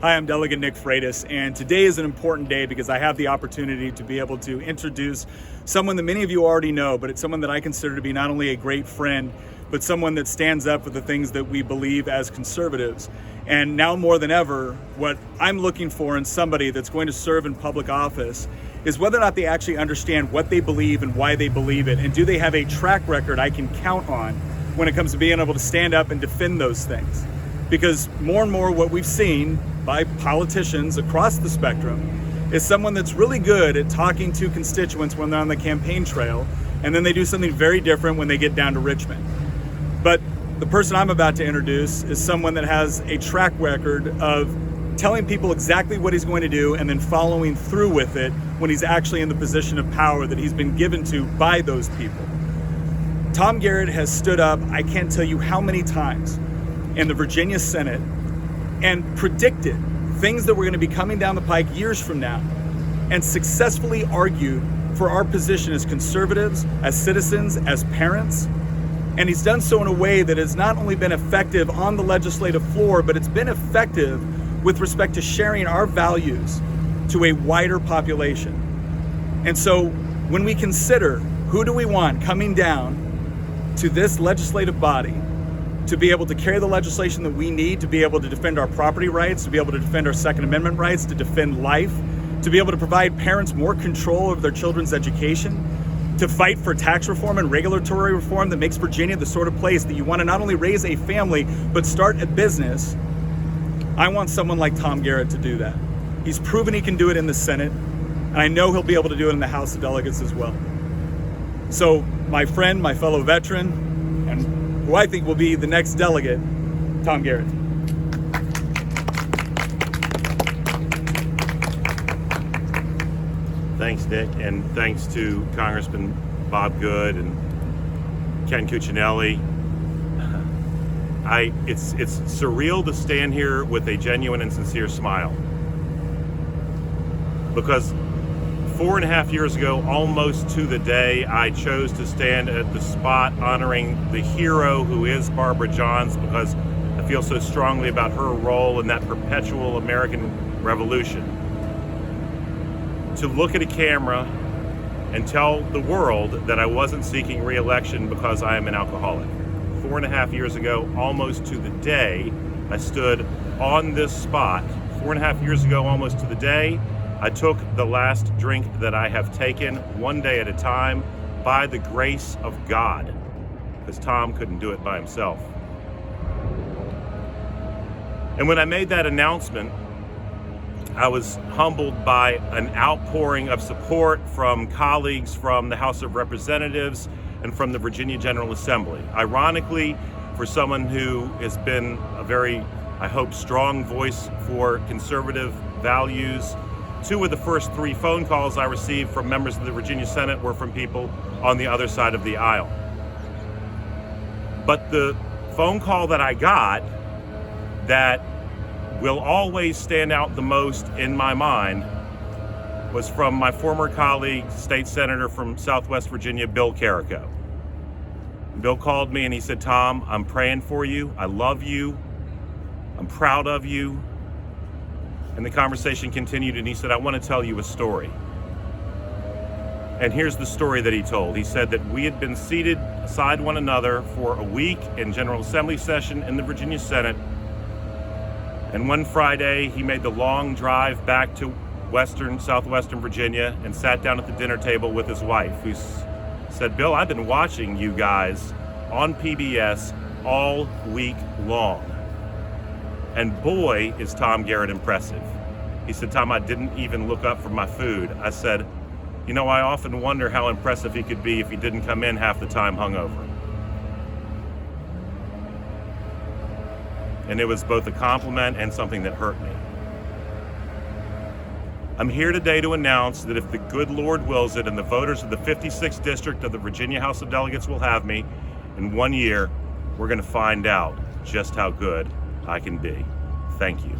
Hi, I'm Delegate Nick Freitas, and today is an important day because I have the opportunity to be able to introduce someone that many of you already know, but it's someone that I consider to be not only a great friend, but someone that stands up for the things that we believe as conservatives. And now more than ever, what I'm looking for in somebody that's going to serve in public office is whether or not they actually understand what they believe and why they believe it, and do they have a track record I can count on when it comes to being able to stand up and defend those things. Because more and more what we've seen by politicians across the spectrum is someone that's really good at talking to constituents when they're on the campaign trail, and then they do something very different when they get down to Richmond. But the person I'm about to introduce is someone that has a track record of telling people exactly what he's going to do and then following through with it when he's actually in the position of power that he's been given to by those people. Tom Garrett has stood up, I can't tell you how many times, in the Virginia Senate and predicted things that were going to be coming down the pike years from now, and successfully argued for our position as conservatives, as citizens, as parents. And he's done so in a way that has not only been effective on the legislative floor, but it's been effective with respect to sharing our values to a wider population. And so when we consider who do we want coming down to this legislative body to be able to carry the legislation that we need to be able to defend our property rights, to be able to defend our Second Amendment rights, to defend life, to be able to provide parents more control over their children's education, to fight for tax reform and regulatory reform that makes Virginia the sort of place that you want to not only raise a family, but start a business. I want someone like Tom Garrett to do that. He's proven he can do it in the Senate, and I know he'll be able to do it in the House of Delegates as well. So my friend, my fellow veteran, and who I think will be the next delegate, Tom Garrett. Thanks, Nick, and thanks to Congressman Bob Good and Ken Cuccinelli. It's surreal to stand here with a genuine and sincere smile, because 4.5 years ago, almost to the day, I chose to stand at the spot honoring the hero who is Barbara Johns, because I feel so strongly about her role in that perpetual American Revolution. To look at a camera and tell the world that I wasn't seeking re-election because I am an alcoholic. 4.5 years ago, almost to the day, I stood on this spot. 4.5 years ago, almost to the day, I took the last drink that I have taken, one day at a time, by the grace of God, because Tom couldn't do it by himself. And when I made that announcement, I was humbled by an outpouring of support from colleagues from the House of Representatives and from the Virginia General Assembly. Ironically, for someone who has been a very, I hope, strong voice for conservative values, 2 of the first 3 phone calls I received from members of the Virginia Senate were from people on the other side of the aisle. But the phone call that I got that will always stand out the most in my mind was from my former colleague, State Senator from Southwest Virginia, Bill Carrico. Bill called me and he said, "Tom, I'm praying for you. I love you. I'm proud of you." And the conversation continued, and he said, "I want to tell you a story." And here's the story that he told. He said that we had been seated beside one another for a week in General Assembly session in the Virginia Senate. And one Friday, he made the long drive back to southwestern Virginia and sat down at the dinner table with his wife, who said, "Bill, I've been watching you guys on PBS all week long. And boy, is Tom Garrett impressive." He said, "Tom, I didn't even look up from my food." I said, "You know, I often wonder how impressive he could be if he didn't come in half the time hungover." And it was both a compliment and something that hurt me. I'm here today to announce that if the good Lord wills it and the voters of the 56th District of the Virginia House of Delegates will have me, in 1 year, we're going to find out just how good I can be. Thank you.